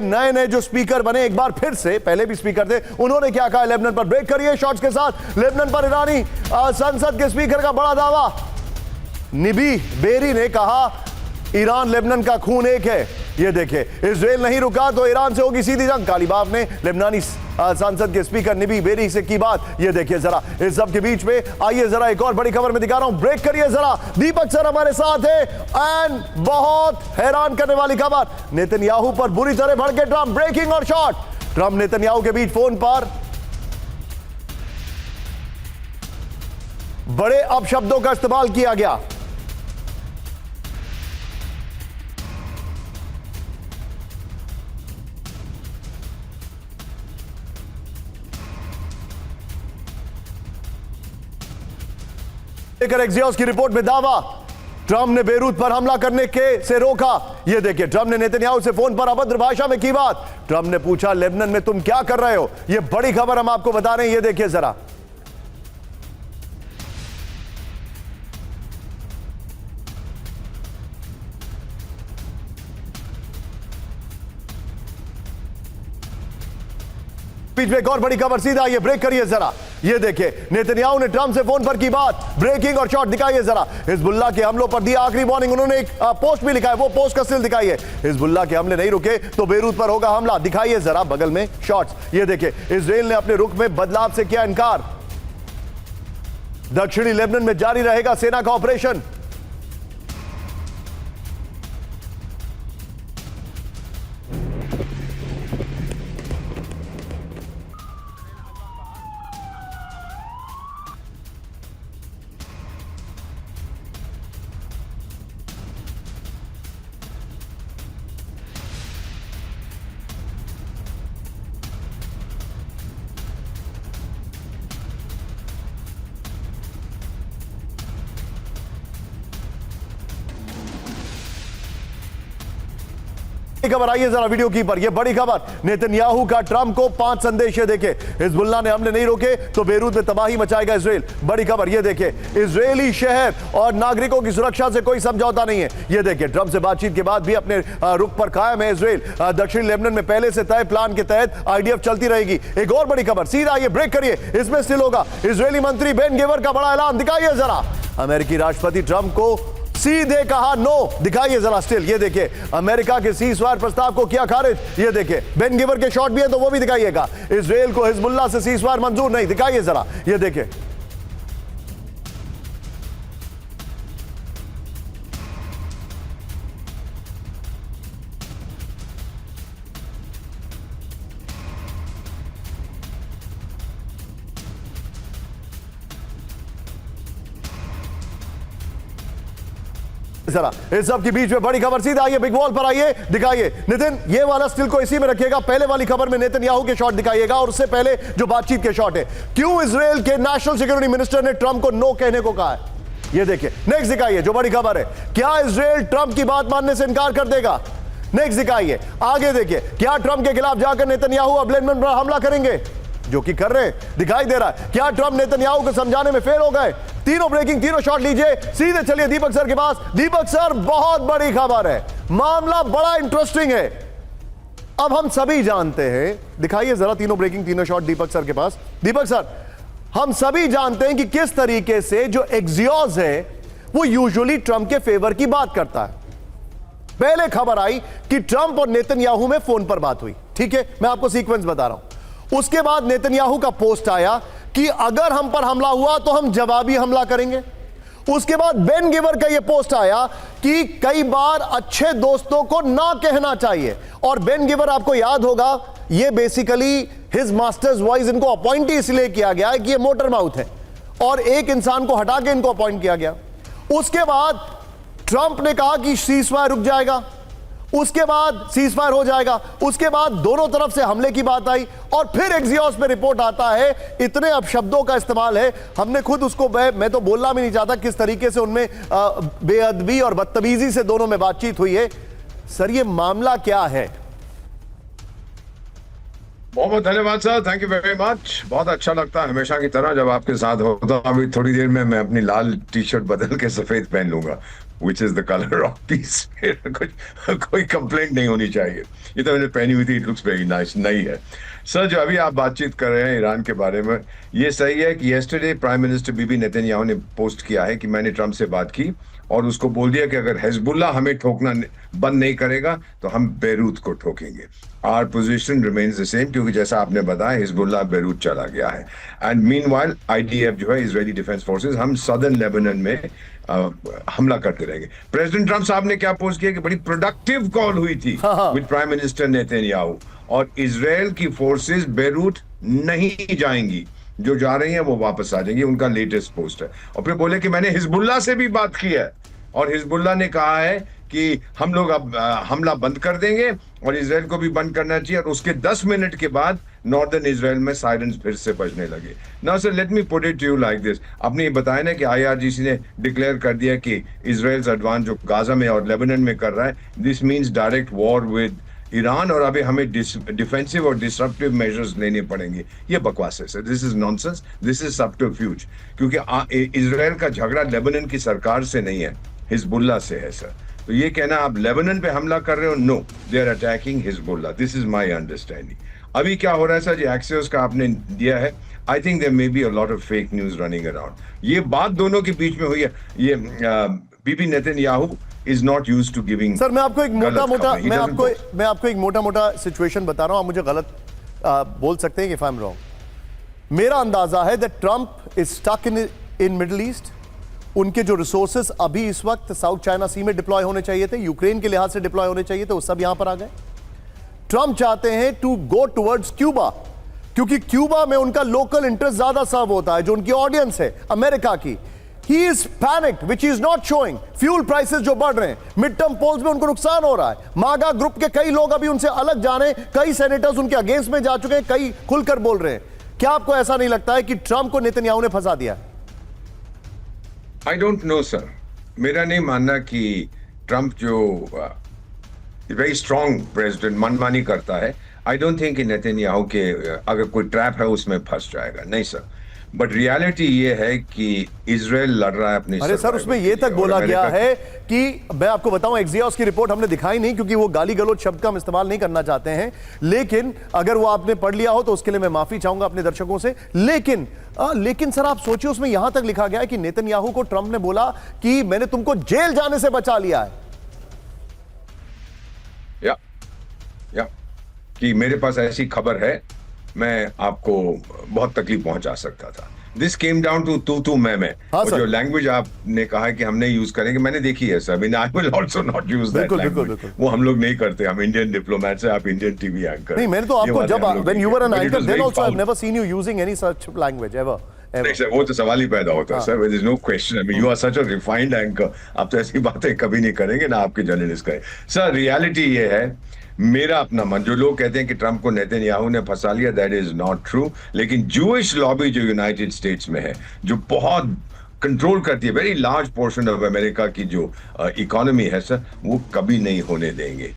नए नए जो स्पीकर बने, एक बार फिर से, पहले भी स्पीकर थे, उन्होंने क्या कहा लेबनान पर। ब्रेक करिए शॉट्स के साथ। लेबनान पर ईरानी संसद के स्पीकर का बड़ा दावा। निबी बेरी ने कहा ईरान लेबनान का खून एक है। ये देखिए, इजराइल नहीं रुका तो ईरान से होगी सीधी जंग। कालीबाफ ने लेबनानी संसद के स्पीकर निबी बेरी से की बात। ये देखिए जरा, इस सब के बीच में आइए जरा एक और बड़ी खबर में दिखा रहा हूं। ब्रेक करिए जरा, दीपक सर हमारे साथ है। एंड बहुत हैरान करने वाली खबर, नेतन्याहू पर बुरी तरह भड़के ट्रंप। ब्रेकिंग और शॉट, ट्रंप नेतन्याहू के बीच फोन पर बड़े अपशब्दों का इस्तेमाल किया गया। एक्सियोस की रिपोर्ट में दावा, ट्रंप ने बेरूत पर हमला करने के से रोका। यह देखिए, ट्रंप ने नेतन्याहू से फोन पर अभद्र भाषा में की बात। ट्रंप ने पूछा लेबनान में तुम क्या कर रहे हो। यह बड़ी खबर हम आपको बता रहे हैं। यह देखिए जरा, बीच में एक और बड़ी खबर, सीधा ये ब्रेक करिए जरा। ये देखिए, नेतन्याहू ने ट्रंप से फोन पर की बात। ब्रेकिंग और शॉट दिखाइए जरा। हिजबुल्लाह के हमलों पर दी आखिरी वार्निंग। उन्होंने एक पोस्ट भी लिखा है, वो पोस्ट का स्टिल दिखाइए। हिजबुल्लाह के हमले नहीं रुके तो बेरूत पर होगा हमला। दिखाइए जरा बगल में शॉट्स। ये देखिए, इजराइल ने अपने रुख में बदलाव से किया इनकार। दक्षिणी लेबनान में जारी रहेगा सेना का ऑपरेशन। खबर आइए जरा वीडियो की पर। यह बड़ी खबर, नेतन्याहू का ट्रंप को 5 संदेश। ये देखे, हिजबुल्लाह ने हमले नहीं रोके तो बेरूत में तबाही मचाएगा इजराइल। बड़ी खबर, ये देखे, इजरायली शहर और नागरिकों की सुरक्षा से कोई समझौता नहीं है। ये देखे, ट्रंप से बातचीत के बाद भी अपने रुख पर कायम है इजराइल। दक्षिणी लेबनान में पहले से तय प्लान के तहत आईडीएफ चलती रहेगी। एक और बड़ी खबर, सीधा ये ब्रेक करिए, इसमें स्टिल होगा इजरायली मंत्री बेन गिवर का बड़ा ऐलान। दिखाइए जरा, अमेरिकी राष्ट्रपति ट्रंप को सीधे कहा नो। दिखाइए जरा स्टिल। ये देखिए, अमेरिका के सीजफायर प्रस्ताव को किया खारिज। ये देखिए, बेन गिवर के शॉट भी है तो वो भी दिखाइएगा। इजराइल को हिजबुल्लाह से सीजफायर मंजूर नहीं। दिखाइए जरा, ये देखिए, जरा इस सब के बीच में बड़ी खबर, सीधा आइए बिग वॉल पर आइए। दिखाइए नितिन, ये वाला स्टिल को इसी में रखिएगा। पहले वाली खबर में नेतन्याहू के शॉट दिखाइएगा और उससे पहले जो बातचीत के शॉट है। क्यों इजराइल के नेशनल सिक्योरिटी मिनिस्टर ने ट्रंप को नो कहने को कहा है, ये देखिए। नेक्स्ट दिखाइए, जो बड़ी खबर है, क्या इजराइल ट्रंप की बात मानने से इनकार कर देगा। नेक्स्ट दिखाइए, आगे देखिए, क्या ट्रंप के खिलाफ जाकर नेतन्याहू अब लेबनान पर हमला करेंगे, जो कि कर रहे हैं। दिखाई दे रहा है, क्या ट्रंप नेतन्याहू को समझाने में फेल हो गए। तीनों ब्रेकिंग, तीनों शॉट लीजिए। सीधे चलिए दीपक सर के पास। दीपक सर, बहुत बड़ी खबर है, मामला बड़ा इंटरेस्टिंग है। अब हम सभी जानते हैं, दिखाइए जरा तीनों ब्रेकिंग, तीनों शॉट दीपक सर के पास। दीपक सर, हम सभी जानते हैं कि किस तरीके से जो एक्सियोस है वो यूजुअली ट्रंप के फेवर की बात करता है। पहले खबर आई कि ट्रंप और नेतन्याहू में फोन पर बात हुई, ठीक है, मैं आपको सीक्वेंस बता रहा हूं। उसके बाद नेतन्याहू का पोस्ट आया कि अगर हम पर हमला हुआ तो हम जवाबी हमला करेंगे। उसके बाद बेन गिवर का यह पोस्ट आया कि कई बार अच्छे दोस्तों को ना कहना चाहिए। और बेन गिवर, आपको याद होगा, यह बेसिकली हिज मास्टर्स वॉइस, इनको अपॉइंट इसलिए किया गया है कि ये मोटर माउथ है और एक इंसान को हटा के इनको अपॉइंट किया गया। उसके बाद ट्रंप ने कहा कि सीजफायर रुक जाएगा, उसके बाद सीजफायर हो जाएगा, उसके बाद दोनों तरफ से हमले की बात आई और फिर एक्सियोस में रिपोर्ट आता है इतने अपशब्दों का इस्तेमाल है। हमने खुद उसको, मैं तो बोलना भी नहीं चाहता किस तरीके से उनमें बेअदबी और बदतमीजी से दोनों में बातचीत हुई है। सर, ये मामला क्या है? बहुत बहुत धन्यवाद sir, thank you very much. बहुत अच्छा लगता है हमेशा की तरह जब आपके साथ होता। अभी थोड़ी देर में मैं अपनी लाल टी शर्ट बदल के सफेद पहन लूंगा। which is the color of peace. कोई कंप्लेंट नहीं होनी चाहिए. ये तो मैंने पहनी हुई थी, it looks very nice. नहीं है सर. जो अभी आप बातचीत कर रहे हैं ईरान के बारे में, ये सही है कि yesterday प्राइम मिनिस्टर बीबी नेतन्याहू ने पोस्ट किया है कि मैंने ट्रम्प से बात की और उसको बोल दिया कि अगर हिजबुल्लाह हमें ठोकना बंद नहीं करेगा तो हम बेरूत को ठोकेंगे. Our position remains the same, क्योंकि जैसा आपने बताया हिजबुल्लाह बेरूत चला गया है. एंड मीनवाइल आईडीएफ जो है इजरायली डिफेंस फोर्सेस, हम सदर्न लेबनान में हमला करते रहेंगे. प्रेसिडेंट ट्रम्प साहब ने क्या पोस्ट किया कि बड़ी प्रोडक्टिव कॉल हुई थी विद प्राइम मिनिस्टर नेतन्याहू, और इजराइल की फोर्सेस बेरूत नहीं जाएंगी, जो जा रही हैं वो वापस आ जाएंगी. उनका लेटेस्ट पोस्ट है. और फिर बोले कि मैंने हिजबुल्लाह से भी बात की है और हिजबुल्लाह ने कहा है कि हम लोग अब हमला बंद कर देंगे और इजराइल को भी बंद करना चाहिए. और उसके 10 मिनट के बाद नॉर्दर्न इजराइल में सायरन्स फिर से बजने लगे. Now sir let me put it to you like this. आपने ये बताया ना कि आईआरजीसी ने डिक्लेयर कर दिया कि इजराइल एडवांस जो गाजा में और लेबनान में कर रहा है, this means direct war with Iran, और अभी हमें डिफेंसिव और डिसरप्टिव मेजर्स लेने पड़ेंगे. ये बकवास है sir. This is nonsense. This is subterfuge. क्योंकि इजराइल का झगड़ा लेबनान की सरकार से नहीं है, हिजबुल्लाह से है सर. तो ये कहना आप लेबनान पे हमला कर रहे हो, no, they are attacking Hezbollah. This is my understanding. अभी क्या हो रहा है सर, जो एक्सियोस का आपने दिया है, I think there may be a lot of fake news running around. ये बात दोनों के बीच में हुई है. ये Bibi Netanyahu is not used to giving. Sir मैं आपको एक मोटा मोटा सिचुएशन बता रहा हूं, आप मुझे गलत बोल सकते हैं कि if I'm wrong. मेरा अंदाजा है that Trump is stuck in middle east. उनके जो रिसोर्सेज अभी इस वक्त साउथ चाइना सी में डिप्लॉय होने चाहिए थे, यूक्रेन के लिहाज से डिप्लॉय होने चाहिए थे, वो सब यहां पर आ गए. ट्रंप चाहते हैं टू गो टुवर्ड्स क्यूबा, क्योंकि क्यूबा में उनका लोकल इंटरेस्ट ज्यादा सर्व होता है, जो उनकी ऑडियंस है अमेरिका की. He is panicked, which he is not showing. Fuel prices जो बढ़ रहे हैं, मिड टर्म पोल्स में उनको नुकसान हो रहा है. मागा ग्रुप के कई लोग अभी उनसे अलग जा रहे हैं, कई सेनेटर्स उनके अगेंस्ट में जा चुके हैं, कई खुलकर बोल रहे हैं. क्या आपको ऐसा नहीं लगता है कि ट्रंप को नेतन्याहू ने फंसा दिया? I don't know sir. मेरा नहीं मानना कि ट्रंप जो वेरी स्ट्रॉन्ग प्रेसिडेंट मनमानी करता है, आई डोंट थिंक कि नेतन्याहू के अगर कोई ट्रैप है उसमें फंस जाएगा. नहीं सर. बट रियलिटी ये है कि इजराइल लड़ रहा है अपनी. अरे सर उसमें ये तक बोला गया है कि, मैं आपको बताऊं, एक्सियोस की रिपोर्ट हमने दिखाई नहीं क्योंकि वो गाली गलौज शब्द का हम इस्तेमाल नहीं करना चाहते हैं, लेकिन अगर वो आपने पढ़ लिया हो तो उसके लिए मैं माफी चाहूंगा अपने दर्शकों से. लेकिन सर आप सोचिए, उसमें यहां तक लिखा गया है कि नेतन्याहू को ट्रंप ने बोला कि मैंने तुमको जेल जाने से बचा लिया है. या कि मेरे पास ऐसी खबर है, मैं आपको बहुत तकलीफ पहुंचा सकता था. दिस केम डाउन टू तू मैं. और जो लैंग्वेज आपने कहा है कि हम नहीं यूज करेंगे, मैंने देखी है sir. I will also not use that language. वो हम लोग नहीं करते. हम इंडियन डिप्लोमेट्स हैं, आप इंडियन टीवी एंकर. नहीं, मैंने तो आपको जब when you were an anchor then also I have never seen you using any such language ever. वो तो सवाल ही पैदा होता है sir. There is no question. I mean you are such a refined anchor. आप तो ऐसी बातें कभी नहीं करेंगे ना आपके जर्नलिस्ट करें. सर रियलिटी ये है, मेरा अपना मन, जो लोग कहते हैं कि ट्रंप को नेतन्याहू ने फंसा लिया, दैट इज नॉट ट्रू. लेकिन जूइश लॉबी जो यूनाइटेड स्टेट्स में है, जो बहुत कंट्रोल करती है very large portion of America की जो इकोनॉमी है सर, वो कभी नहीं होने देंगे.